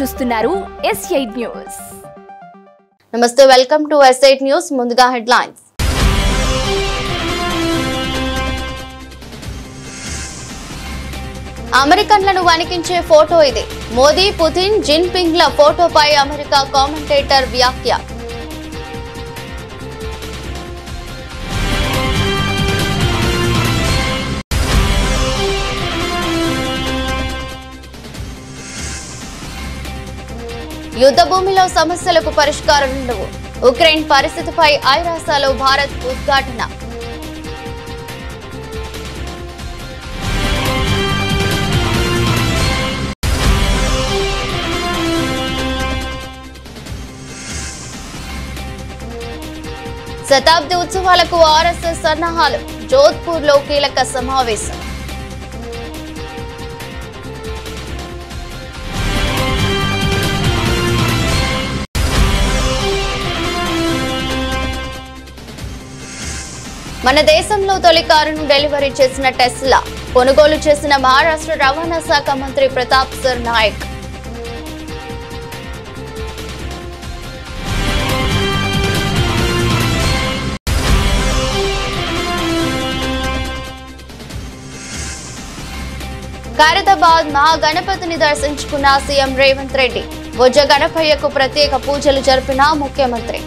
చూస్తున్నారు S8 news. నమస్తే, welcome to S8 news. ముందుగా హెడ్లైన్స్. అమెరికన్లను వణికించే ఫోటో ఇది. మోదీ, పుతిన్, జిన్పింగ్ల ఫోటోపై అమెరికా కామెంటేటర్ వ్యాఖ్య. యుద్ధ భూమిలో సమస్యలకు పరిష్కారం ఉండవు. ఉక్రెయిన్ పరిస్థితిపై ఐరాసలో భారత్ ఉద్ఘాటన. శతాబ్ది ఉత్సవాలకు ఆర్ఎస్ఎస్ సన్నాహాలు. జోధ్పూర్లో కీలక సమావేశం. మన దేశంలో తొలి కారును డెలివరీ చేసిన టెస్లా కొనుగోలు చేసిన మహారాష్ట్ర రవాణా శాఖ మంత్రి ప్రతాప్ సర్నాయక్. ఖైరతాబాద్ మహాగణపతిని దర్శించుకున్న సీఎం రేవంత్ రెడ్డి. బొజ్జ గణపయ్యకు ప్రత్యేక పూజలు జరిపిన ముఖ్యమంత్రి.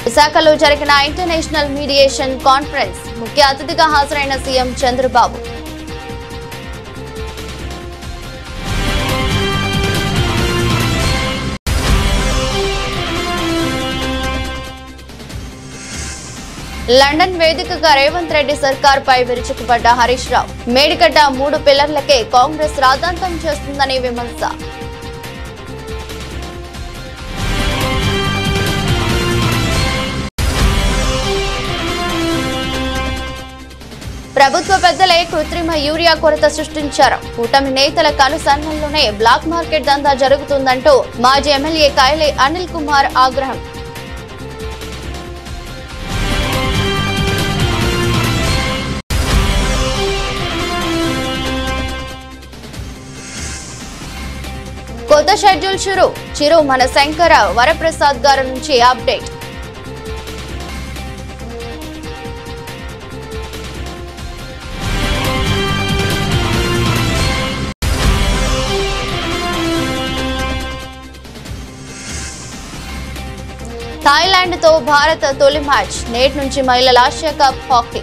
విశాఖలో జరిగిన ఇంటర్నేషనల్ మీడియేషన్ కాన్ఫరెన్స్ ముఖ్య అతిథిగా హాజరైన సీఎం చంద్రబాబు. లండన్ వేదికగా రేవంత్ రెడ్డి సర్కార్పై విరుచుకుపడ్డ హరీష్ రావు. మేడిగడ్డ 3 పిల్లర్లకే కాంగ్రెస్ రాద్ధాంతం చేస్తుందని విమర్శ. ప్రభుత్వ పెద్దలే కృత్రిమ యూరియా కొరత సృష్టించారు. కూటమి నేతల కనుసన్నల్లోనే బ్లాక్ మార్కెట్ దందా జరుగుతుందంటూ మాజీ ఎమ్మెల్యే కాయలే అనిల్ కుమార్ ఆగ్రహం. కొత్త షెడ్యూల్ చిరు మన శంకర వరప్రసాద్ గారి నుంచి అప్డేట్. థాయిలాండ్ తో భారత్ తొలి మ్యాచ్. నేటి నుంచి మహిళల ఆసియా కప్ హాకీ.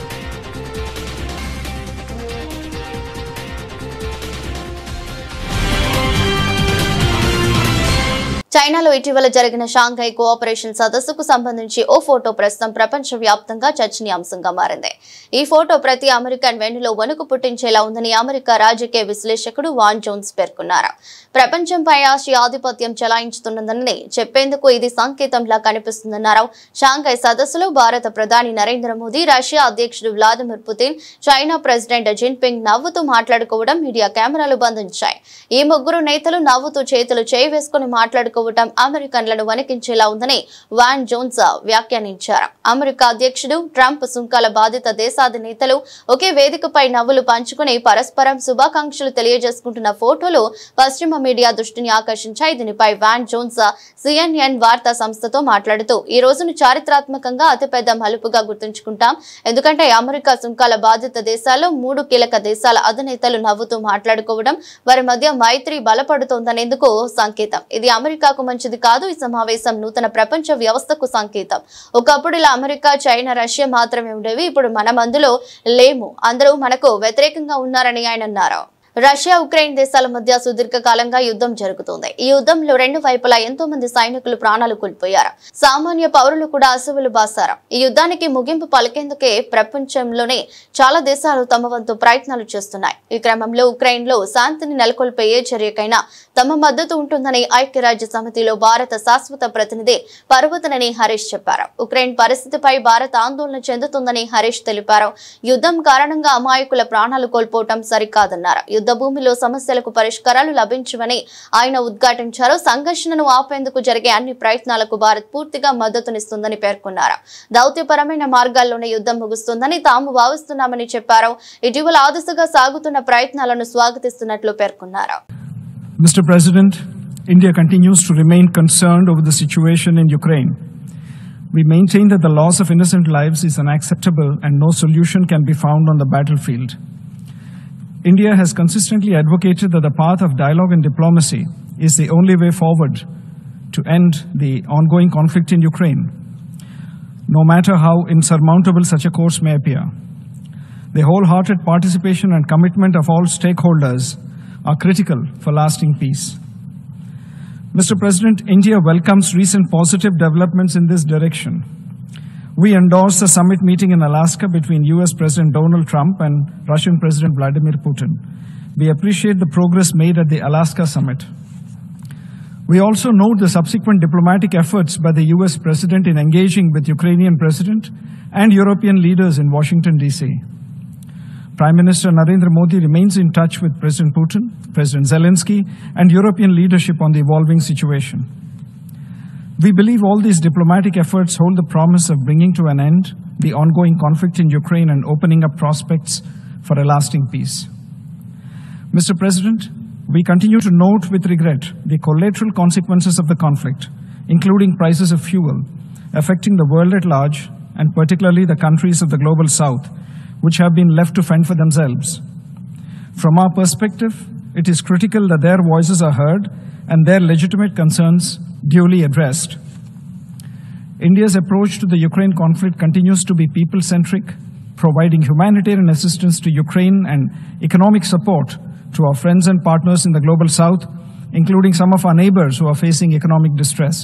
చైనాలో ఇటీవల జరిగిన షాంఘై కోఆపరేషన్ సదస్సుకు సంబంధించి ఓ ఫోటో ప్రస్తుతం ప్రపంచ వ్యాప్తంగా చర్చనీయాంశంగా మారింది. ఈ ఫోటో ప్రతి అమెరికన్ వెన్నులో వణుకు పుట్టించేలా ఉందని అమెరికా రాజకీయ విశ్లేషకుడు వాన్ జోన్స్ పేర్కొన్నారు. ప్రపంచంపై ఆసియా ఆధిపత్యం చెలాయించుతున్నదని చెప్పేందుకు ఇది సంకేతంలా కనిపిస్తుందన్నారు. షాంఘై సదస్సులో భారత ప్రధాని నరేంద్ర మోదీ, రష్యా అధ్యక్షుడు Vladimir Putin, China president Jinping నవ్వుతూ మాట్లాడుకోవడం మీడియా కెమెరాలు బంధించాయి. ఈ ముగ్గురు నేతలు నవ్వుతూ చేతులు చేయి వేసుకుని మాట్లాడుకోవడం అమెరికన్లను వణికించేలా ఉందని వాన్ జోన్స్ వ్యాఖ్యానించారు. అమెరికా అధ్యక్షుడు ట్రంప్, సుంకాల బాధిత దేశాధినేతలు ఒకే వేదికపై నవ్వులు పంచుకుని పరస్పరం శుభాకాంక్షలు తెలియజేసుకుంటున్న ఫోటోలు పశ్చిమ మీడియా దృష్టిని ఆకర్షించాయి. దీనిపై వాన్ జోన్స్ CNN వార్తా సంస్థతో మాట్లాడుతూ ఈ రోజును చారిత్రాత్మకంగా అతిపెద్ద మలుపుగా గుర్తుంచుకుంటాం. ఎందుకంటే అమెరికా, సుంకాల బాధిత దేశాల్లో 3 కీలక దేశాల అధినేతలు నవ్వుతూ మాట్లాడుకోవడం వారి మధ్య మైత్రి బలపడుతోందనేందుకు సంకేతం. ఇది అమెరికా మంచిది కాదు. ఈ సమావేశం నూతన ప్రపంచ వ్యవస్థకు సంకేతం. ఒకప్పుడు ఇలా అమెరికా, చైనా, రష్యా మాత్రమే ఉండేవి. ఇప్పుడు మనం అందులో లేము. అందరూ మనకు వ్యతిరేకంగా ఉన్నారని ఆయన అన్నారు. రష్యా, ఉక్రెయిన్ దేశాల మధ్య సుదీర్ఘకాలంగా యుద్ధం జరుగుతోంది. ఈ యుద్ధంలో 2 వైపులా ఎంతో మంది సైనికులు ప్రాణాలు కోల్పోయారు. సామాన్య పౌరులు కూడా అసువులు బాసారు. ఈ యుద్ధానికి ముగింపు పలికేందుకే ప్రపంచంలోనే చాలా దేశాలు తమ వంతు ప్రయత్నాలు చేస్తున్నాయి. ఈ క్రమంలో ఉక్రెయిన్ లో శాంతిని నెలకొల్పే ఏ చర్యకైనా తమ మద్దతు ఉంటుందని ఐక్యరాజ్య సమితిలో భారత శాశ్వత ప్రతినిధి పర్వతనని హరీష్ చెప్పారు. ఉక్రెయిన్ పరిస్థితిపై భారత్ ఆందోళన చెందుతుందని హరీష్ తెలిపారు. యుద్ధం కారణంగా అమాయకుల ప్రాణాలు కోల్పోవటం సరికాదన్నారు. యుద్ధ భూమిలో సమస్యలకు పరిష్కారాలు లభించవని ఆయన ఉద్ఘాటించారు. సంఘర్షణను ఆపేందుకు జరిగే అన్ని ప్రయత్నాలకు భారత్ పూర్తిగా మద్దతునిస్తుందని పేర్కొన్నారు. దౌత్యపరమైన మార్గాల్లోనే యుద్ధం ముగుస్తుందని తాము భావిస్తున్నామని చెప్పారు. ఇటీవల ఆ దిశగా సాగుతున్న ప్రయత్నాలను స్వాగతిస్తున్నట్లు పేర్కొన్నారు. Mr. President, India continues to remain concerned over the situation in Ukraine. We maintain that the loss of innocent lives is unacceptable and no solution can be found on the battlefield. India has consistently advocated that the path of dialogue and diplomacy is the only way forward to end the ongoing conflict in Ukraine, no matter how insurmountable such a course may appear. The wholehearted participation and commitment of all stakeholders are critical for lasting peace. Mr. President, India welcomes recent positive developments in this direction. We endorse the summit meeting in Alaska between US President Donald Trump and Russian President Vladimir Putin. We appreciate the progress made at the Alaska summit. We also note the subsequent diplomatic efforts by the US President in engaging with Ukrainian President and European leaders in Washington, D.C. Prime Minister Narendra Modi remains in touch with President Putin, President Zelensky, and European leadership on the evolving situation. We believe all these diplomatic efforts hold the promise of bringing to an end the ongoing conflict in Ukraine and opening up prospects for a lasting peace. Mr. President, we continue to note with regret the collateral consequences of the conflict, including prices of fuel, affecting the world at large, and particularly the countries of the global south, which have been left to fend for themselves. From our perspective, it is critical that their voices are heard and their legitimate concerns duly addressed. India's approach to the Ukraine conflict continues to be people-centric, providing humanitarian assistance to Ukraine and economic support to our friends and partners in the global south, including some of our neighbors who are facing economic distress.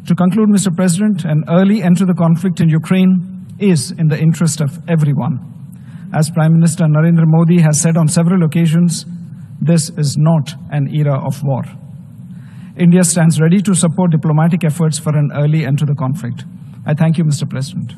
To conclude, Mr. President, an early end to the conflict in Ukraine is in the interest of everyone. As Prime Minister Narendra Modi has said on several occasions, this is not an era of war. India stands ready to support diplomatic efforts for an early end to the conflict. I thank you, Mr. President.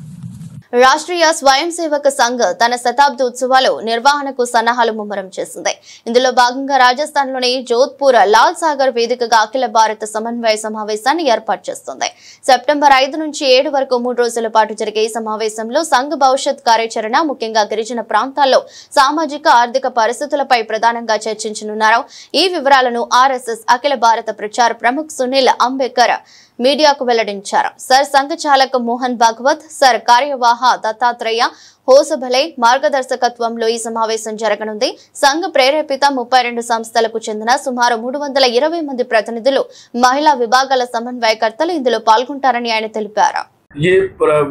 Rashtriya స్వయం సేవక సంఘ్ తన శతాబ్ది ఉత్సవాలు నిర్వహణకు సన్నాహాలు ముమ్మరం చేసింది. ఇందులో భాగంగా రాజస్థాన్లోని జోధ్పూర్ లాల్ సాగర్ వేదికగా అఖిల భారత సమన్వయ సమావేశాన్ని ఏర్పాటు చేస్తుంది. సెప్టెంబర్ 5 నుంచి 7 వరకు 3 రోజుల పాటు జరిగే ఈ సమావేశంలో సంఘ్ భవిష్యత్ కార్యాచరణ, ముఖ్యంగా గిరిజన ప్రాంతాల్లో సామాజిక ఆర్థిక పరిస్థితులపై ప్రధానంగా చర్చించనున్నారు. ఈ వివరాలను ఆర్ఎస్ఎస్ అఖిల భారత ప్రచార ప్రముఖ్ సునీల్ అంబేద్కర్ మీడియాకు వెల్లడించారు. సర్ సంఘ చాలక మోహన్ భాగవత్, సర్ కార్యవాహ దత్తాత్రేయ హోసభలే మార్గదర్శకత్వంలో ఈ సమావేశం జరగనుంది. సంఘ ప్రేరేపిత 32 సంస్థలకు చెందిన సుమారు 320 మంది ప్రతినిధులు, మహిళా విభాగాల సమన్వయకర్తలు ఇందులో పాల్గొంటారని ఆయన తెలిపారు. ये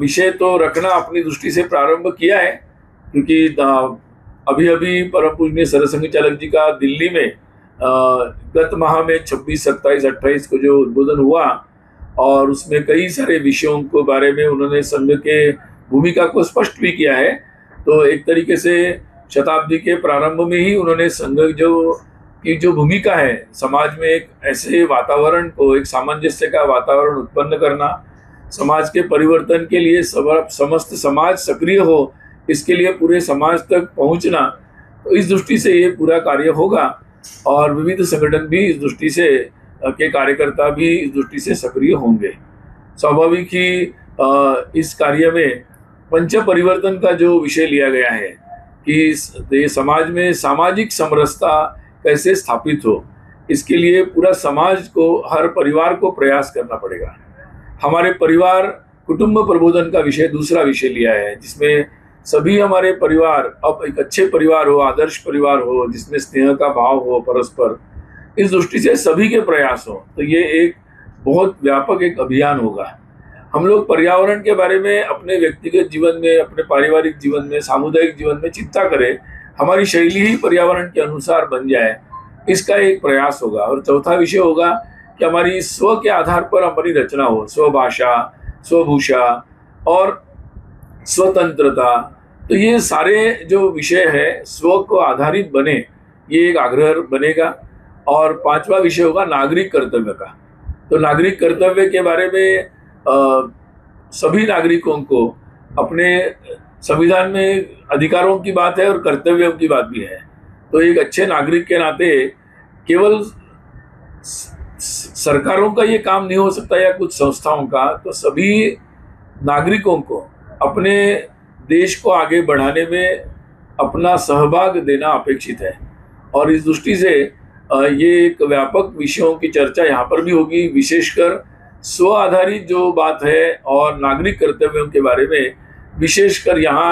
विषय तो रखना अपनी दृष्टि से प्रारंभ किया है, क्योंकि अभी अभी परम पूजनीय सरसंघ चालक जी का दिल्ली में गत माह में 26, 27, 28 को जो उद्बोधन हुआ और उसमें कई सारे विषयों के बारे में उन्होंने संघ के भूमिका को स्पष्ट भी किया है। तो एक तरीके से शताब्दी के प्रारंभ में ही उन्होंने संघ की जो भूमिका है, समाज में एक ऐसे वातावरण को, एक सामंजस्य का वातावरण उत्पन्न करना, समाज के परिवर्तन के लिए समस्त समाज सक्रिय हो, इसके लिए पूरे समाज तक पहुंचना, तो इस दृष्टि से ये पूरा कार्य होगा और विविध संगठन भी इस दृष्टि से के कार्यकर्ता भी इस दृष्टि से सक्रिय होंगे। स्वाभाविक ही इस कार्य में पंच परिवर्तन का जो विषय लिया गया है कि समाज में सामाजिक समरसता कैसे स्थापित हो, इसके लिए पूरा समाज को, हर परिवार को प्रयास करना पड़ेगा। हमारे परिवार कुटुंब प्रबोधन का विषय दूसरा विषय लिया है, जिसमें सभी हमारे परिवार अब एक अच्छे परिवार हो, आदर्श परिवार हो, जिसमें स्नेह का भाव हो परस्पर, इस दृष्टि से सभी के प्रयास हो। तो ये एक बहुत व्यापक एक अभियान होगा। हम लोग पर्यावरण के बारे में अपने व्यक्तिगत जीवन में, अपने पारिवारिक जीवन में, सामुदायिक जीवन में चिंता करें, हमारी शैली ही पर्यावरण के अनुसार बन जाए, इसका एक प्रयास होगा। और चौथा विषय होगा कि हमारी स्व के आधार पर हमारी रचना हो, स्वभाषा, स्वभूषा और स्वतंत्रता। तो ये सारे जो विषय है स्व को आधारित बने, ये एक आग्रह बनेगा। और पांचवा विषय होगा नागरिक कर्तव्य का। तो नागरिक कर्तव्य के बारे में सभी नागरिकों को अपने संविधान में अधिकारों की बात है और कर्तव्यों की बात भी है। तो एक अच्छे नागरिक के नाते केवल सरकारों का ये काम नहीं हो सकता या कुछ संस्थाओं का, तो सभी नागरिकों को अपने देश को आगे बढ़ाने में अपना सहभाग देना अपेक्षित है। और इस दृष्टि से ये एक व्यापक विषयों की चर्चा यहाँ पर भी होगी, विशेषकर स्व आधारित जो बात है और नागरिक कर्तव्यों के बारे में विशेषकर यहाँ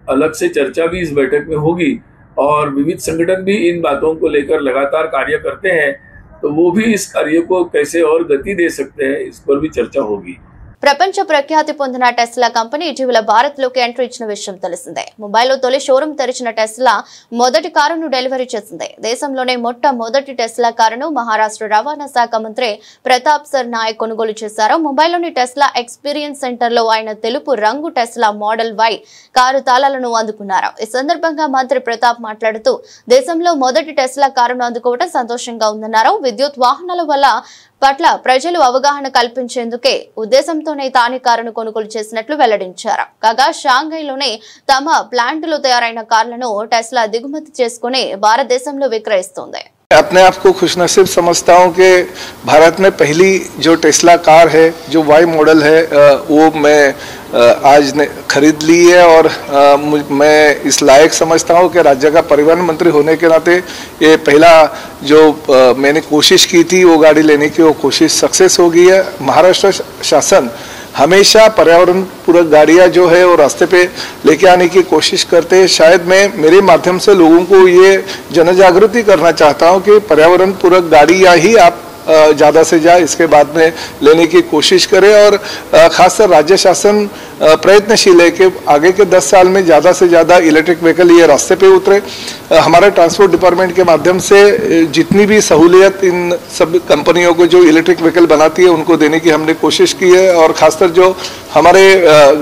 अलग से चर्चा भी इस बैठक में होगी। और विविध संगठन भी इन बातों को लेकर लगातार कार्य करते हैं, तो वो भी इस कार्य को कैसे और गति दे सकते हैं इस पर भी चर्चा होगी। ప్రపంచ ప్రఖ్యాతి పొందిన టెస్లా కంపెనీ ఇటీవల భారత్లోకి ఎంట్రీ ఇచ్చిన విషయం తెలిసిందే. ముంబైలో తొలి షోరూం తెరిచిన టెస్లా మొదటి కారును డెలివరీ చేసింది. దేశంలోనే మొట్టమొదటి టెస్లా కారును మహారాష్ట్ర రవాణా శాఖ మంత్రి ప్రతాప్ సర్నాయక్ కొనుగోలు చేశారు. ముంబైలోని టెస్లా ఎక్స్పీరియన్స్ సెంటర్లో ఆయన తెలుపు రంగు టెస్లా మోడల్ వై కారు తాళాలను అందుకున్నారు. ఈ సందర్భంగా మంత్రి ప్రతాప్ మాట్లాడుతూ దేశంలో మొదటి టెస్లా కారును అందుకోవడం సంతోషంగా ఉందన్నారు. విద్యుత్ వాహనాల వల్ల పట్ల ప్రజలు అవగాహన కల్పించేందుకే ఉద్దేశంతోనే తానే కారును కొనుగోలు చేసినట్లు వెల్లడించారు. కాగా షాంఘైలోనే తమ ప్లాంటులో తయారైన కార్లను టెస్లా దిగుమతి చేసుకుని భారతదేశంలో विक्रयिస్తుంది. अपने आप को खुशनसीब समझता हूँ कि भारत में पहली जो टेस्ला कार है, जो वाई मॉडल है, वो मैं आज ने खरीद ली है। और मैं इस लायक समझता हूँ कि राज्य का परिवहन मंत्री होने के नाते ये पहला जो मैंने कोशिश की थी वो गाड़ी लेने की, वो कोशिश सक्सेस हो गई है। महाराष्ट्र शासन हमेशा पर्यावरण पूरक गाड़ियाँ जो है वो रास्ते पे लेके आने की कोशिश करते हैं। शायद मैं मेरे माध्यम से लोगों को ये जन जागृति करना चाहता हूँ कि पर्यावरण पूरक गाड़ियाँ ही आप ज़्यादा से ज़्यादा इसके बाद में लेने की कोशिश करें। और खासकर राज्य शासन प्रयत्नशील है कि आगे के 10 साल में ज़्यादा से ज़्यादा इलेक्ट्रिक व्हीकल ये रास्ते पे उतरे। हमारे ट्रांसपोर्ट डिपार्टमेंट के माध्यम से जितनी भी सहूलियत इन सब कंपनियों को जो इलेक्ट्रिक व्हीकल बनाती है उनको देने की हमने कोशिश की है। और खासकर जो हमारे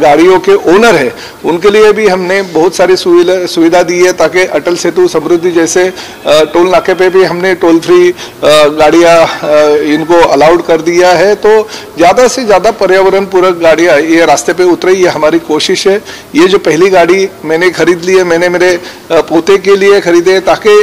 गाड़ियों के ओनर है उनके लिए भी हमने बहुत सारी सुविधा दी है, ताकि अटल सेतु समृद्धि जैसे टोल नाके पे भी हमने टोल फ्री गाड़ियाँ इनको अलाउड कर दिया है। तो ज़्यादा से ज़्यादा पर्यावरण पूरक गाड़ियाँ ये रास्ते पे उतरे, ये हमारी कोशिश है। ये जो पहली गाड़ी मैंने खरीद ली है, मैंने मेरे पोते के लिए खरीदे ताकि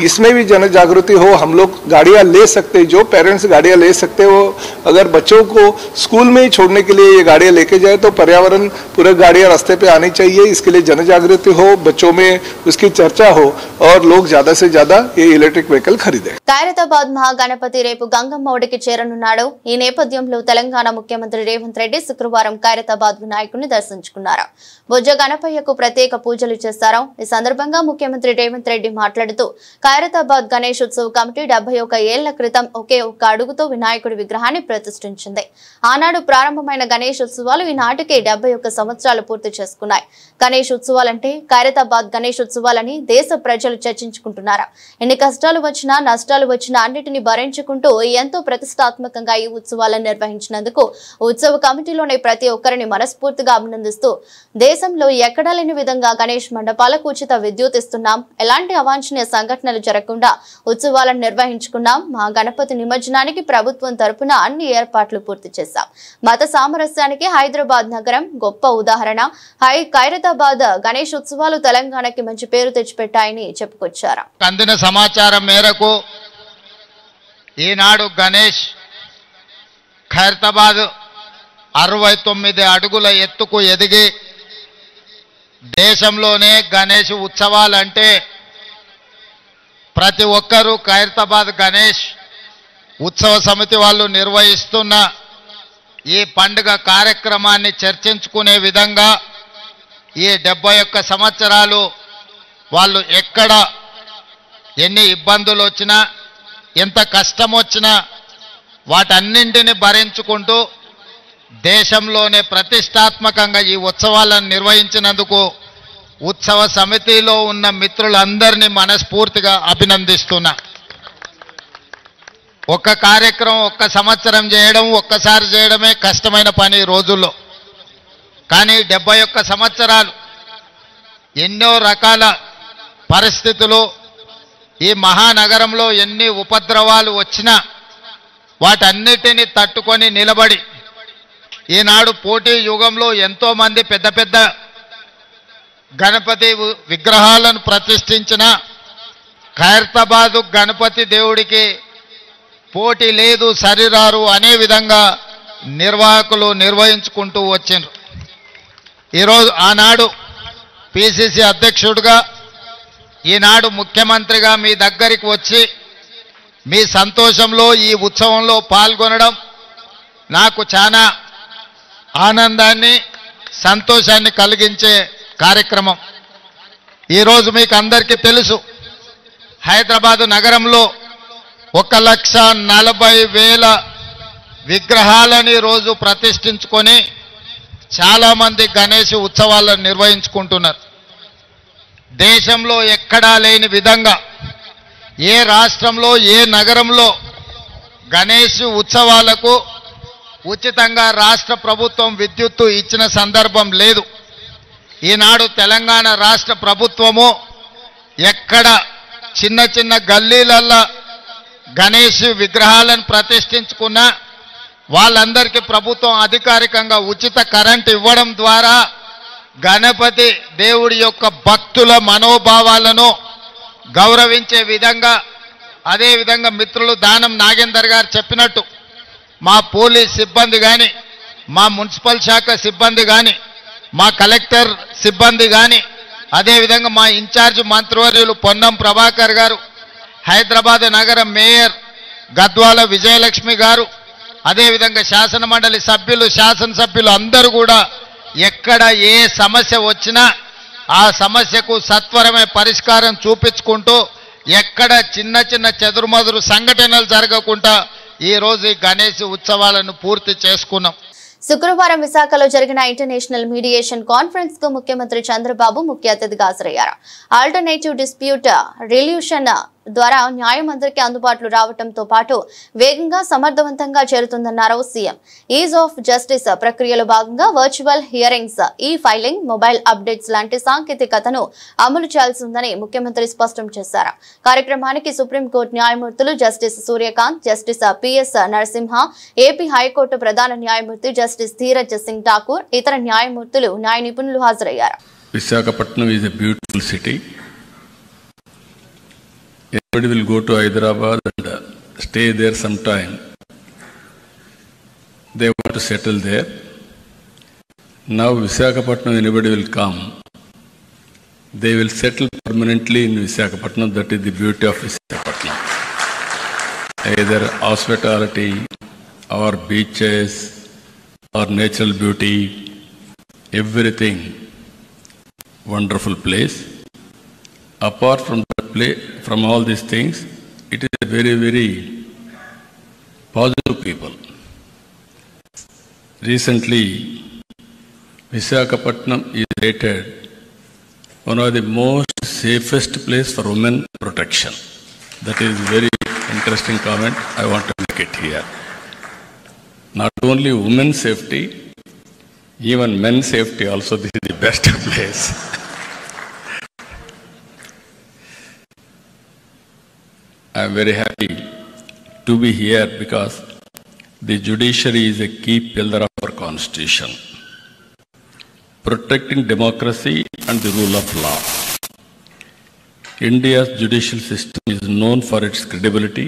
इसमें भी जन जागृति हो। हम लोग गाड़ियाँ ले सकते, जो पेरेंट्स गाड़ियाँ ले सकते हो, अगर बच्चों को स्कूल में ही छोड़ने के लिए ये गाड़ियाँ लेके जाए तो पर्यावरण पूरक गाड़ियाँ रास्ते पे आनी चाहिए। इसके लिए जन जागृति हो, बच्चों में उसकी चर्चा हो और लोग ज़्यादा से ज़्यादा ये इलेक्ट्रिक व्हीकल खरीदें। ఖైరతాబాద్ మహాగణపతి రేపు గంగమ్మ ఒడికి చేరనున్నాడు. ఈ నేపథ్యంలో తెలంగాణ ముఖ్యమంత్రి రేవంత్ రెడ్డి శుక్రవారం ఖైరతాబాద్ వినాయకుడిని దర్శించుకున్నారు. బొజ్జ గణపయ్యకు ప్రత్యేక పూజలు చేశారు. ఈ సందర్భంగా ముఖ్యమంత్రి రేవంత్ రెడ్డి మాట్లాడుతూ ఖైరతాబాద్ గణేష్ ఉత్సవ్ కమిటీ 71 ఏళ్ల క్రితం ఒకే ఒక్క అడుగుతో వినాయకుడి విగ్రహాన్ని ప్రతిష్ఠించింది. ఆనాడు ప్రారంభమైన గణేష్ ఉత్సవాలు ఈనాటికి 71 సంవత్సరాలు పూర్తి చేసుకున్నాయి. గణేష్ ఉత్సవాలంటే ఖైరతాబాద్ గణేష్ ఉత్సవాలని దేశ ప్రజలు చర్చించుకుంటున్నారు. ఎన్ని కష్టాలు వచ్చినా నష్టాలు వచ్చినా అన్నిటిని భరించుకుంటూ ఎంతో ప్రతిష్టాత్మకంగా ఈ ఉత్సవాలను నిర్వహించినందుకు ఉత్సవ కమిటీలోని ప్రతి ఒక్కరిని మనస్ఫూర్తిగా అభినందిస్తూ దేశంలో ఎక్కడా లేని విధంగా గణేష్ మండపాలకు ఉచిత విద్యుత్ ఇస్తున్నాం. ఎలాంటి అవాంఛనీయ సంఘటనలు జరగకుండా ఉత్సవాలను నిర్వహించుకున్నాం. మా గణపతి నిమజ్జనానికి ప్రభుత్వం తరపున అన్ని ఏర్పాట్లు పూర్తి చేశాం. మత సామరస్యానికి హైదరాబాద్ నగరం గొప్ప ఉదాహరణ. ఖైరతాబాద్ గణేష్ ఉత్సవాలు తెలంగాణకి మంచి పేరు తెచ్చిపెట్టాయని చెప్పుకొచ్చారు. అందిన సమాచారం మేరకు ఈనాడు గణేష్ ఖైరతాబాద్ 69 అడుగుల ఎత్తుకు ఎదిగి దేశంలోనే గణేష్ ఉత్సవాలంటే ప్రతి ఒక్కరూ ఖైరతాబాద్ గణేష్ ఉత్సవ సమితి వాళ్ళు నిర్వహిస్తున్న ఈ పండుగ కార్యక్రమాన్ని చర్చించుకునే విధంగా ఈ 71 సంవత్సరాలు వాళ్ళు ఎక్కడ ఎన్ని ఇబ్బందులు వచ్చినా ఎంత కష్టం వచ్చినా వాటన్నింటిని భరించుకుంటూ దేశంలోనే ప్రతిష్టాత్మకంగా ఈ ఉత్సవాలను నిర్వహించినందుకు ఉత్సవ సమితిలో ఉన్న మిత్రులందరినీ మనస్ఫూర్తిగా అభినందిస్తున్నా. ఒక్క కార్యక్రమం ఒక్క సంవత్సరం చేయడం, ఒక్కసారి చేయడమే కష్టమైన పని రోజుల్లో. కానీ 71 సంవత్సరాలు ఎన్నో రకాల పరిస్థితులు, ఈ మహానగరంలో ఎన్ని ఉపద్రవాలు వచ్చినా వాటన్నిటిని తట్టుకొని నిలబడి ఈనాడు పోటీ యుగంలో ఎంతో మంది పెద్ద పెద్ద గణపతి విగ్రహాలను ప్రతిష్ఠించిన ఖైరతాబాదు గణపతి దేవుడికి పోటీ లేదు, సరిరారు అనే విధంగా నిర్వాహకులు నిర్వహించుకుంటూ వచ్చిండ్రు. ఈరోజు ఆనాడు పిసిసి అధ్యక్షుడిగా, ఈనాడు ముఖ్యమంత్రిగా మీ దగ్గరికి వచ్చి మీ సంతోషంలో ఈ ఉత్సవంలో పాల్గొనడం నాకు చాలా ఆనందాన్ని, సంతోషాన్ని కలిగించే కార్యక్రమం. ఈరోజు మీకు అందరికీ తెలుసు, హైదరాబాదు నగరంలో 1,40,000 విగ్రహాలని రోజు ప్రతిష్ఠించుకొని చాలామంది గణేష్ ఉత్సవాలను నిర్వహించుకుంటున్నారు. దేశంలో ఎక్కడా లేని విధంగా ఏ రాష్ట్రంలో ఏ నగరంలో గణేష్ ఉత్సవాలకు ఉచితంగా రాష్ట్ర ప్రభుత్వం విద్యుత్తు ఇచ్చిన సందర్భం లేదు. ఈనాడు తెలంగాణ రాష్ట్ర ప్రభుత్వము ఎక్కడ చిన్న చిన్న గల్లీలల్లో గణేష్ విగ్రహాలను ప్రతిష్ఠించుకున్నా వాళ్ళందరికీ ప్రభుత్వం అధికారికంగా ఉచిత కరెంట్ ఇవ్వడం ద్వారా గణపతి దేవుడి యొక్క భక్తుల మనోభావాలను గౌరవించే విధంగా, అదేవిధంగా మిత్రులు దానం నాగేందర్ గారు చెప్పినట్టు మా పోలీస్ సిబ్బంది కానీ, మా మున్సిపల్ శాఖ సిబ్బంది కానీ, మా కలెక్టర్ సిబ్బంది కానీ, అదేవిధంగా మా ఇన్ఛార్జ్ మంత్రివర్యులు పొన్నం ప్రభాకర్ గారు, హైదరాబాద్ నగర మేయర్ గద్వాల విజయలక్ష్మి గారు, అదేవిధంగా శాసన మండలి సభ్యులు, శాసనసభ్యులు అందరూ కూడా ఎక్కడ ఏ సమస్య వచ్చినా ఆ సమస్యకు సత్వరమే పరిష్కారం చూపించుకుంటూ ఎక్కడ చిన్న చిన్న చెదురుమదురు సంఘటనలు జరగకుండా ఈరోజు ఈ గణేష్ ఉత్సవాలను పూర్తి చేసుకున్నాం. శుక్రవారం విశాఖలో జరిగిన ఇంటర్నేషనల్ మీడియేషన్ కాన్ఫరెన్స్ కు ముఖ్యమంత్రి చంద్రబాబు ముఖ్య అతిథిగా హాజరయ్యారు. ఆల్టర్నేటివ్ డిస్ప్యూట్ రిల్యూషన్ ద్వారా న్యాయం అందరికీ అందుబాటులో రావడంతో పాటు వేగంగా సమర్థవంతంగా చేరుతుందన్నారు సీఎం. ఈజ్ ఆఫ్ జస్టిస్ ప్రక్రియలో భాగంగా వర్చువల్ హియరింగ్స్, ఈ ఫైలింగ్, మొబైల్ అప్డేట్స్ లాంటి సాంకేతికతను అమలు చేయాల్సి ఉందని ముఖ్యమంత్రి స్పష్టం చేశారు. కార్యక్రమానికి సుప్రీంకోర్టు న్యాయమూర్తులు justice Suryakant, justice PS Narasimha, AP high court ప్రధాన న్యాయమూర్తి జస్టిస్ ధీరజ్ సింగ్ ఠాకూర్, ఇతర న్యాయమూర్తులు, న్యాయ నిపుణులు హాజరయ్యారు. Visakhapatnam is a beautiful city. Everybody will go to Hyderabad and stay there some time. They want to settle there. Now Visakhapatnam, anybody will come. They will settle permanently in Visakhapatnam. That is the beauty of Visakhapatnam. Either hospitality or beaches or natural beauty, everything. Wonderful place. Apart from that place, from all these things, it is a very, very positive people. Recently, Visakhapatnam is rated one of the most safest place for women protection. That is very interesting comment. I want to make it here. Not only women's safety, even men's safety also, this is the best place. I am very happy to be here because the judiciary is a key pillar of our constitution, protecting democracy and the rule of law. India's judicial system is known for its credibility,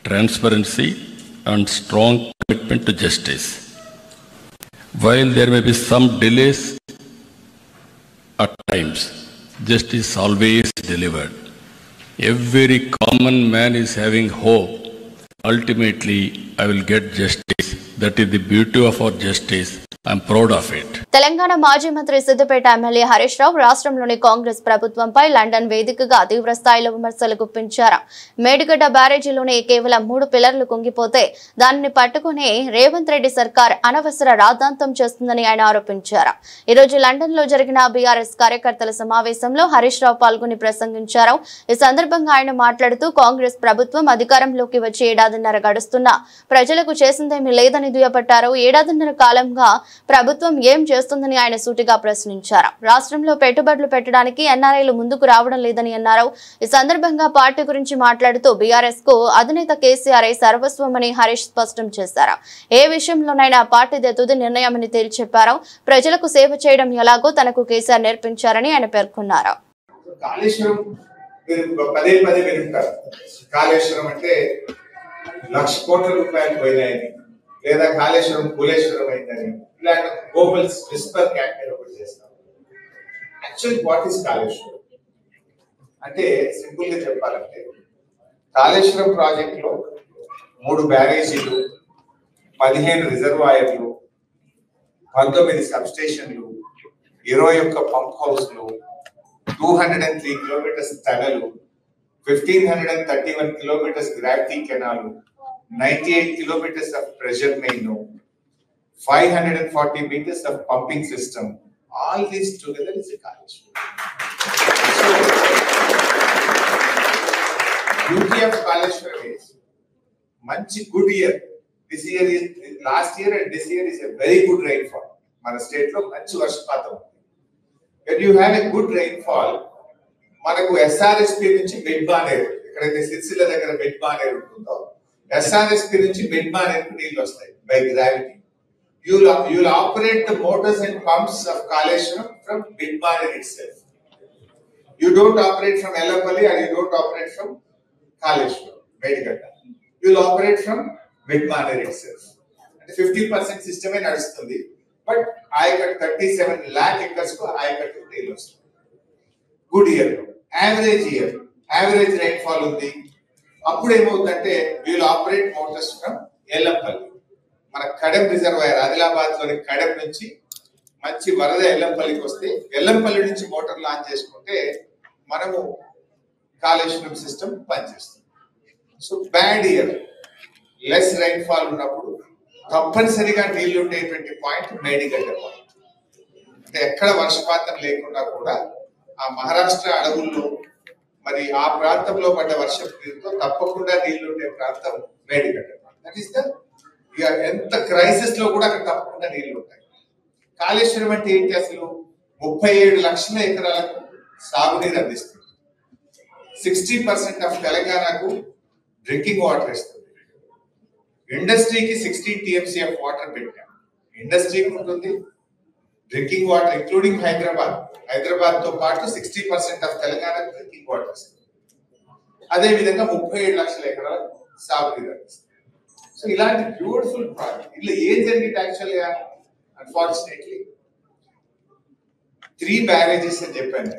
transparency, and strong commitment to justice. While there may be some delays at times, justice always delivered. Every common man is having hope. Ultimately, I will get justice. That is the beauty of our justice. I am proud of it. Telangana మాజీ మంత్రి Siddipet MLA Harish Rao రాష్ట్రంలోని కాంగ్రెస్ ప్రభుత్వంపై London వేదికగా తీవ్ర స్థాయిలో విమర్శలు గుప్పించారు. మేడిగడ్డ బ్యారేజీలోనే కేవలం 3 పిల్లర్లు కుంగిపోతే దానిని పట్టుకుని రేవంత్ రెడ్డి సర్కార్ అనవసర రాద్ధాంతం చేస్తుందని ఆయన ఆరోపించారు. ఈ రోజు లండన్ లో జరిగిన బీఆర్ఎస్ కార్యకర్తల సమావేశంలో హరీష్ రావు పాల్గొని ప్రసంగించారు. ఈ సందర్భంగా ఆయన మాట్లాడుతూ కాంగ్రెస్ ప్రభుత్వం అధికారంలోకి వచ్చి ఏడాదిన్నర గడుస్తున్నా ప్రజలకు చేసిందేమీ లేదని దుయ్యబట్టారు. ఏడాదిన్నర కాలంగా ప్రభుత్వం ఏం చేస్తుంది వస్తుందని ఆయన సూటిగా ప్రశ్నించారు. రాష్ట్రంలో పెట్టుబడులు పెట్టడానికి ఎన్ఆర్ఐలు ముందుకు రావడం లేదని అన్నారు. ఈ సందర్భంగా పార్టీ గురించి మాట్లాడుతూ బీఆర్ఎస్ కు అధినేత కేసీఆర్ సర్వస్వమని హరీష్ స్పష్టం చేశారు. ఏ విషయంలోనైనా పార్టీదే తుది నిర్ణయమని తేల్చి చెప్పారు. ప్రజలకు సేవ చేయడం ఎలాగో తనకు కేసీఆర్ నేర్పించారని ఆయన పేర్కొన్నారు. కాళేశ్వరం పదే పదే వింటారు. కాళేశ్వరం అంటే 1,00,000 కోట్ల రూపాయలు పోయినాయని, లేదా కాళేశ్వరం పూలేశ్వరం అయిందని ఇలాంటి గ్లోబల్ విస్పర్ క్యాంపెయిన్ ఒకటి చేస్తాం. యాక్చువల్లీ వాట్ ఈస్ కాళేశ్వరం అంటే సింపుల్ గా చెప్పాలంటే, కాళేశ్వరం ప్రాజెక్ట్ లో 3 బ్యారేజీలు, 15 రిజర్వాయర్లు, 19 సబ్ స్టేషన్లు, 21 పంప్ హౌస్లు, 203 kilometers టనలు, 1,531 kilometers gravity canal, 98 kilometers of pressure main, 540 meters of pumping system. All this together is a college. So, beauty of Kaleshwaram is manchi good year. This year is last year and this year is a very good rainfall. Mana state lo manchi varshpatam. When you have a good rainfall, మనకు SRSP నుంచి mid బానేరు, ఎక్కడైతే సిరిసిల్ల దగ్గర mid బానేరు ఉంటుందో SRSP నుంచి mid బానేరు నీళ్ళు వస్తాయి by gravity. You'll operate the motors and pumps of Kaleshwaram from mid baner itself. You don't operate from Ellapalli or you don't operate from Kaleshwaram, Medigatta. You'll operate from mid baner itself. And 50% system ఏ నడుస్తుంది. But ayacut 37 lakh acres కు ఆయకట్ నీళ్ళు వస్తుంది. Good year, average rainfall ఉంది. అప్పుడు ఏమవుతుందంటే we'll operate motors from Yellampalli. మన Kadem reservoir, Adilabad లోని కడెం నుంచి మంచి వరద ఎల్లంపల్లికి వస్తే ఎల్లంపల్లి నుంచి మోటార్ లాంచ్ చేసుకుంటే మనము కాళేశ్వరం సిస్టమ్ పనిచేస్తుంది. So bad year, less rainfall ఉన్నప్పుడు తప్పనిసరిగా నీళ్లు ఉండేటువంటి పాయింట్ మేడిగడ్డ పాయింట్. అంటే ఎక్కడ వర్షపాతం లేకుండా కూడా ఆ మహారాష్ట్ర అడవుల్లో మరి ఆ ప్రాంతంలో పడ్డ వర్షం నీరుతో తప్పకుండా నీళ్లు ఉండే ప్రాంతం మేడిగడ్డ. దట్ ఈస్ ద ఎంత క్రైసిస్ లో కూడా అక్కడ తప్పకుండా నీళ్లు ఉంటాయి. కాళేశ్వరం అంటే ఏంటి అసలు? 37 లక్షల ఎకరాలకు సాగునీరు అందిస్తుంది. 60% ఆఫ్ తెలంగాణకు డ్రింకింగ్ వాటర్ ఇస్తుంది. ఇండస్ట్రీకి 16 TMC ఆఫ్ వాటర్ పెట్టాం. ఇండస్ట్రీకి ఉంటుంది డ్రింకింగ్ వాటర్, ఇంక్లూడింగ్ హైదరాబాద్ తో పాటు 60% ఆఫ్ తెలంగాణ డ్రింకింగ్ వాటర్. అదే విధంగా 37 లక్షల ఎకరాలకు సాగునీరు అందిస్తుంది. సో ఇలాంటి బ్యూటిఫుల్ ప్రాజెక్ట్. ఇలా ఏం జరిగింది యాక్చువల్గా? అన్ఫార్చునేట్లీ 3 బ్యారేజెస్ అని చెప్పాను.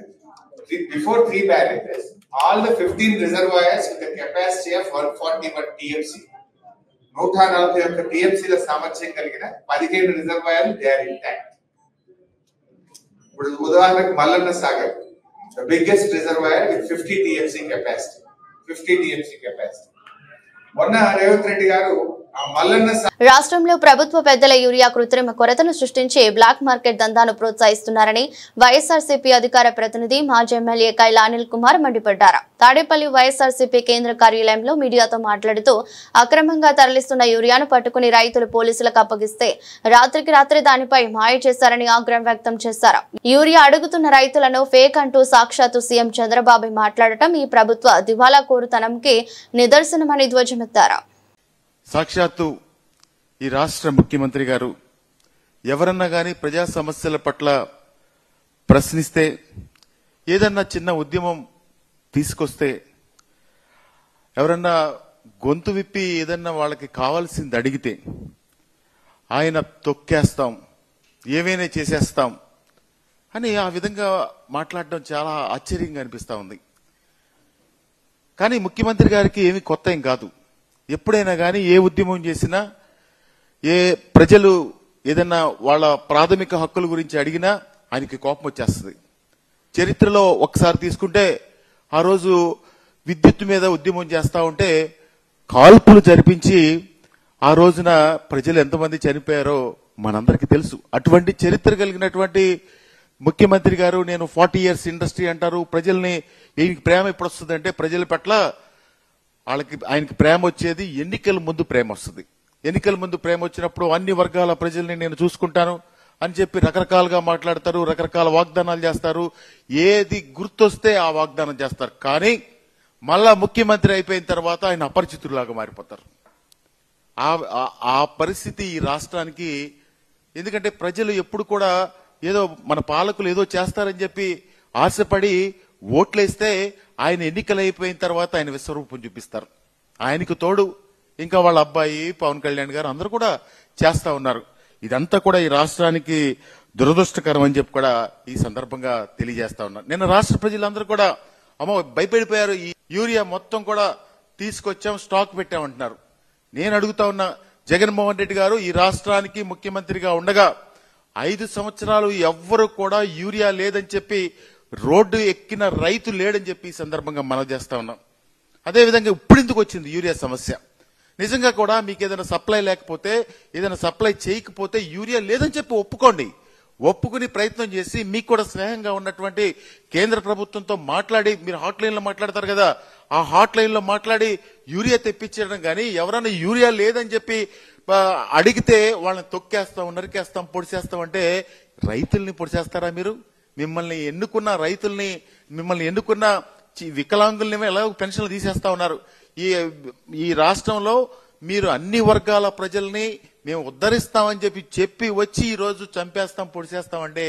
Before 3 barrages, all the 15 reservoirs with capacity of 141 TMC, 141 TMCల సామర్థ్యం కలిగిన 15 రిజర్వాయర్లు దే ఆర్ ఇంటాక్ట్. ఇప్పుడు ఉదాహరణకు Mallanna Sagar, the biggest reservoir with 50 TMC capacity. మొన్న రేవంత్ రెడ్డి గారు రాష్ట్రంలో ప్రభుత్వ పెద్దల యూరియా కృత్రిమ కొరతను సృష్టించి బ్లాక్ మార్కెట్ దందాను ప్రోత్సహిస్తున్నారని వైఎస్ఆర్సీపీ అధికార ప్రతినిధి మాజీ ఎమ్మెల్యే కైలా అనిల్ కుమార్ మండిపడ్డారు. తాడేపల్లి వైఎస్ఆర్సీపీ కేంద్ర కార్యాలయంలో మీడియాతో మాట్లాడుతూ అక్రమంగా తరలిస్తున్న యూరియాను పట్టుకుని రైతులు పోలీసులకు అప్పగిస్తే రాత్రికి రాత్రి దానిపై మాయ చేశారని ఆగ్రహం వ్యక్తం చేశారు. యూరియా అడుగుతున్న రైతులను ఫేక్ అంటూ సాక్షాత్తు సీఎం చంద్రబాబు మాట్లాడటం ఈ ప్రభుత్వ దివాలా కోరుతనంకి నిదర్శనమని ధ్వజమెత్తారు. సాక్షాత్తు ఈ రాష్ట్ర ముఖ్యమంత్రి గారు ఎవరన్నా గాని ప్రజా సమస్యల పట్ల ప్రశ్నిస్తే, ఏదన్నా చిన్న ఉద్యమం తీసుకొస్తే, ఎవరన్నా గొంతు విప్పి ఏదన్నా వాళ్ళకి కావాల్సింది అడిగితే ఆయన తొక్కేస్తాం, ఏమైనా చేసేస్తాం అని ఆ విధంగా మాట్లాడడం చాలా ఆశ్చర్యంగా అనిపిస్తా ఉంది. కానీ ముఖ్యమంత్రి గారికి ఏమీ కొత్త ఏం కాదు. ఎప్పుడైనా కానీ ఏ ఉద్యమం చేసినా, ఏ ప్రజలు ఏదన్నా వాళ్ళ ప్రాథమిక హక్కుల గురించి అడిగినా ఆయనకి కోపం వచ్చేస్తుంది. చరిత్రలో ఒకసారి తీసుకుంటే, ఆ రోజు విద్యుత్ మీద ఉద్యమం చేస్తా ఉంటే కాల్పులు జరిపించి ఆ రోజున ప్రజలు ఎంతమంది చనిపోయారో మనందరికీ తెలుసు. అటువంటి చరిత్ర కలిగినటువంటి ముఖ్యమంత్రి గారు నేను 40 years ఇండస్ట్రీ అంటారు. ప్రజల్ని ఈయనకి ప్రేమ ఎప్పుడు వస్తుందంటే, ప్రజల పట్ల ఆయనకి ప్రేమ వచ్చేది ఎన్నికల ముందు ప్రేమ వస్తుంది. ఎన్నికల ముందు ప్రేమ వచ్చినప్పుడు అన్ని వర్గాల ప్రజల్ని నేను చూసుకుంటాను, అని చెప్పి రకరకాలుగా మాట్లాడతారు, రకరకాల వాగ్దానాలు చేస్తారు. ఏది గుర్తొస్తే ఆ వాగ్దానం చేస్తారు. కానీ మళ్ళా ముఖ్యమంత్రి అయిపోయిన తర్వాత ఆయన అపరిచితులాగా మారిపోతారు. ఆ పరిస్థితి ఈ రాష్ట్రానికి. ఎందుకంటే ప్రజలు ఎప్పుడు కూడా ఏదో మన పాలకులు ఏదో చేస్తారని చెప్పి ఆశపడి ఓట్లేస్తే ఆయన ఎన్నికలు అయిపోయిన తర్వాత ఆయన విశ్వరూపం చూపిస్తారు. ఆయనకు తోడు ఇంకా వాళ్ళ అబ్బాయి పవన్ కళ్యాణ్ గారు అందరూ కూడా చేస్తా ఉన్నారు. ఇదంతా కూడా ఈ రాష్ట్రానికి దురదృష్టకరం అని చెప్పి కూడా ఈ సందర్భంగా తెలియజేస్తా ఉన్నారు. నిన్న రాష్ట్ర ప్రజలందరూ కూడా భయపడిపోయారు. ఈ యూరియా మొత్తం కూడా తీసుకొచ్చాం, స్టాక్ పెట్టామంటున్నారు. నేను అడుగుతా ఉన్నా, జగన్మోహన్ రెడ్డి గారు ఈ రాష్ట్రానికి ముఖ్యమంత్రిగా ఉండగా 5 సంవత్సరాలు ఎవ్వరు కూడా యూరియా లేదని చెప్పి రోడ్డు ఎక్కిన రైతు లేడని చెప్పి ఈ సందర్భంగా మనం చేస్తా ఉన్నాం. అదేవిధంగా ఇప్పుడు ఎందుకు వచ్చింది యూరియా సమస్య? నిజంగా కూడా మీకు ఏదైనా సప్లై లేకపోతే, ఏదైనా సప్లై చేయకపోతే యూరియా లేదని చెప్పి ఒప్పుకుని ప్రయత్నం చేసి మీకు కూడా స్నేహంగా ఉన్నటువంటి కేంద్ర ప్రభుత్వంతో మాట్లాడి, మీరు హాట్ లైన్ లో మాట్లాడతారు కదా, ఆ హాట్ లైన్ లో మాట్లాడి యూరియా తెప్పించడం. కానీ ఎవరైనా యూరియా లేదని చెప్పి అడిగితే వాళ్ళని తొక్కేస్తాం, నరికేస్తాం, పొడిచేస్తాం అంటే రైతుల్ని పొడిచేస్తారా మీరు? మిమ్మల్ని ఎన్నుకున్న రైతుల్ని, మిమ్మల్ని ఎన్నుకున్న వికలాంగుల్ని ఎలా పెన్షన్లు తీసేస్తా ఉన్నారు. ఈ రాష్ట్రంలో మీరు అన్ని వర్గాల ప్రజల్ని మేము ఉద్ధరిస్తామని చెప్పి వచ్చి ఈ రోజు చంపేస్తాం, పొడిచేస్తాం అంటే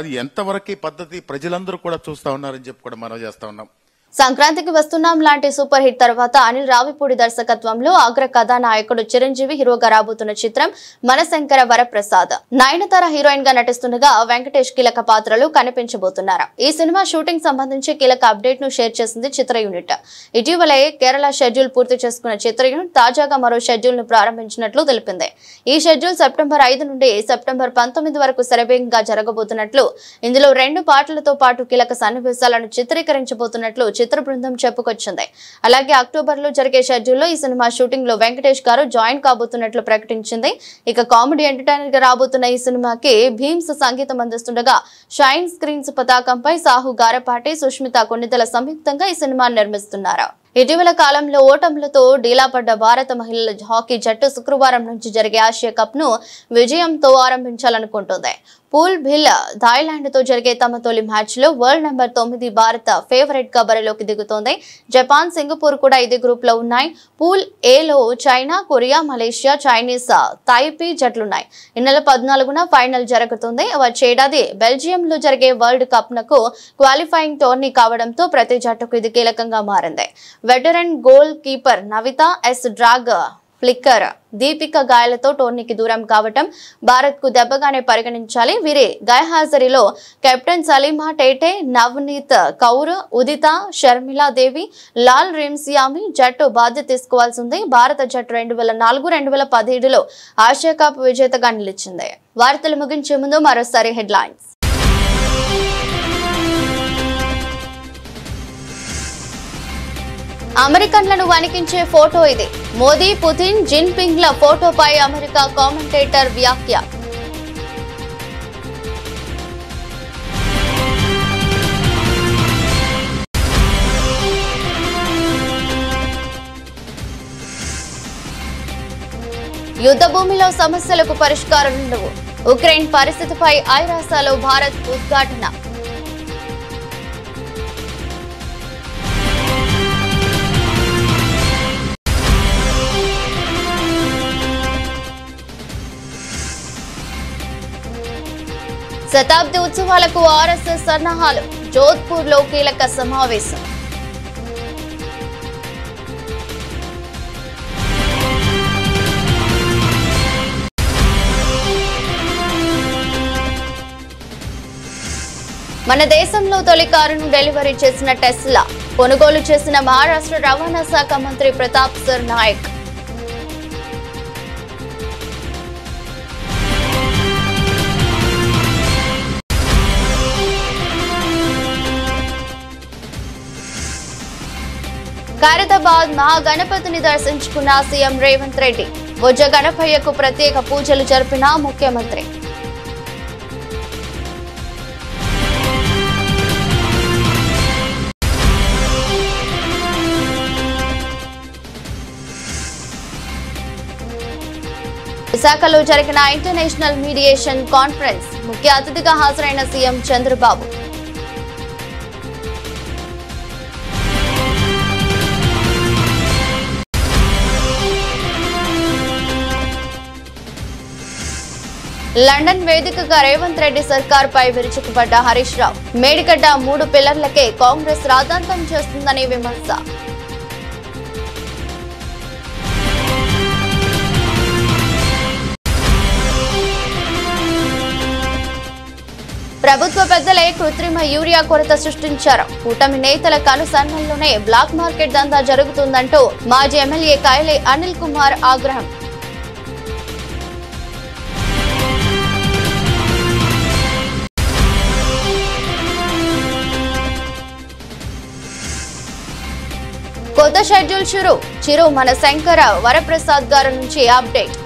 అది ఎంతవరకు పద్ధతి? ప్రజలందరూ కూడా చూస్తా ఉన్నారని చెప్పి కూడా మనం చేస్తా ఉన్నాం. సంక్రాంతికి వస్తున్నాం లాంటి సూపర్ హిట్ తర్వాత అనిల్ రావిపూడి దర్శకత్వంలో అగ్ర కథానాయకుడు చిరంజీవి హీరోగా రాబోతున్న చిత్రం మనశంకర వరప్రసాద్. నయనతార హీరోయిన్ గా నటిస్తుండగా వెంకటేష్ కీలక పాత్రలు కనిపించబోతున్నారు. ఈ సినిమా షూటింగ్ సంబంధించి కీలక అప్డేట్ ను షేర్ చేసింది చిత్ర యూనిట్. ఇటీవలే కేరళ షెడ్యూల్ పూర్తి చేసుకున్న చిత్ర యూనిట్ తాజాగా మరో షెడ్యూల్ ను ప్రారంభించినట్లు తెలిపింది. ఈ షెడ్యూల్ సెప్టెంబర్ 5 నుండి సెప్టెంబర్ 19 వరకు శరవేగంగా జరగబోతున్నట్లు, ఇందులో 2 పాటలతో పాటు కీలక సన్నివేశాలను చిత్రీకరించబోతున్నట్లు చిత్ర బృందం చెప్పుకొచ్చింది. అలాగే అక్టోబర్ లో జరిగే షెడ్యూల్లో ఈ సినిమా షూటింగ్ లో వెంకటేష్ గారు జాయిన్ కాబోతున్నట్లు ప్రకటించింది. ఇక కామెడీ ఎంటర్టైనర్ గా రాబోతున్న ఈ సినిమాకి భీమ్స్ సంగీతం అందిస్తుండగా షైన్ స్క్రీన్స్ పతాకంపై సాహు గారపాటి, సుష్మిత కొన్నిదల సంయుక్తంగా ఈ సినిమాను నిర్మిస్తున్నారు. ఇటీవల కాలంలో ఓటములతో డీలాపడ్డ భారత మహిళల హాకీ జట్టు శుక్రవారం నుంచి జరిగే ఆసియా కప్ ను విజయంతో ఆరంభించాలనుకుంటుంది. పూల్ బిల్ థాయిలాండ్ తో జరిగే తమ తొలి మ్యాచ్ లో వరల్డ్ నెంబర్ 9 భారత ఫేవరెట్ గా బరిలోకి దిగుతోంది. జపాన్, సింగపూర్ కూడా ఇదే గ్రూప్ లో ఉన్నాయి. పూల్ ఏ లో China, Korea, Malaysia, Chinese Taipei జట్లున్నాయి. ఈ నెల 14న ఫైనల్ జరుగుతుంది. వచ్చే ఏడాది బెల్జియం లో జరిగే వరల్డ్ కప్ నకు క్వాలిఫైయింగ్ టోర్నీ కావడంతో ప్రతి జట్టుకు ఇది కీలకంగా మారింది. వెటరన్ గోల్ కీపర్ నవిత ఎస్ డ్రాగ్ ఫ్లిక్కర్ దీపిక గాయాలతో టోర్నీకి దూరం కావటం భారత్ కు దెబ్బగానే పరిగణించాలి. వీరి గైర్హాజరీలో కెప్టెన్ సలీమా టేటే, నవనీత్ కౌర్, ఉదిత, షర్మిలా దేవి, లాల్ రేమ్సియామి జట్టు బాధ్యత తీసుకోవాల్సి ఉంది. భారత జట్టు 2004-2017లో ఆసియా కప్ విజేతగా నిలిచింది. వార్తలు ముగించే ముందు మరోసారి హెడ్లైన్స్. అమెరికన్లను వణికించే ఫోటో ఇది. మోదీ, పుతిన్, జిన్పింగ్ల ఫోటోపై అమెరికా కామెంటేటర్ వ్యాఖ్య. యుద్ధ భూమిలో సమస్యలకు పరిష్కారం ఉండవు. ఉక్రెయిన్ పరిస్థితిపై ఐరాసాలో భారత్ ఉద్ఘాటన. శతాబ్ది ఉత్సవాలకు ఆర్ఎస్ఎస్ సన్నాహాలు. జోధ్పూర్ లో కీలక సమావేశం. మన దేశంలో తొలి కారును డెలివరీ చేసిన టెస్లా కొనుగోలు చేసిన మహారాష్ట్ర రవాణా శాఖ మంత్రి ప్రతాప్ సర్ నాయక్. ఖైరతాబాద్ మహాగణపతిని దర్శించుకున్న సీఎం రేవంత్ రెడ్డి. బొజ్జ గణపయ్యకు ప్రత్యేక పూజలు జరిపిన ముఖ్యమంత్రి. విశాఖలో జరిగిన ఇంటర్నేషనల్ మీడియేషన్ కాన్ఫరెన్స్ ముఖ్య అతిథిగా హాజరైన సీఎం చంద్రబాబు. లండన్ వేదికగా రేవంత్ రెడ్డి సర్కార్ పై విరుచుకుపడ్డ హరీష్ రావు. మేడిగడ్డ 3 పిల్లర్లకే కాంగ్రెస్ రాద్ధాంతం చేస్తుందని విమర్శ. ప్రభుత్వ పెద్దలే కృత్రిమ యూరియా కొరత సృష్టించారు. కూటమి నేతల కనుసన్నల్లోనే బ్లాక్ మార్కెట్ దందా జరుగుతుందంటూ మాజీ ఎమ్మెల్యే కాయలే అనిల్ కుమార్ ఆగ్రహం. కొత్త షెడ్యూల్ చిరు మన శంకర వరప్రసాద్ గారి నుంచి అప్డేట్.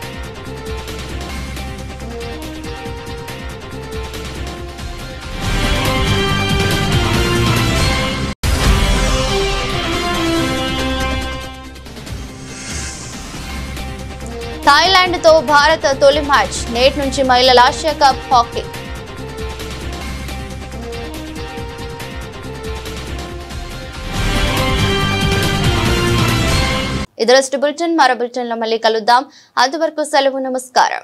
థాయిలాండ్ తో భారత్ తొలి మ్యాచ్. నేటి నుంచి మహిళల ఆసియా కప్ హాకీ. ఇదరస్ట్ బులెటిన్. మరో బులెటిన్ లో మళ్ళీ కలుద్దాం. అంతవరకు సెలవు. నమస్కారం.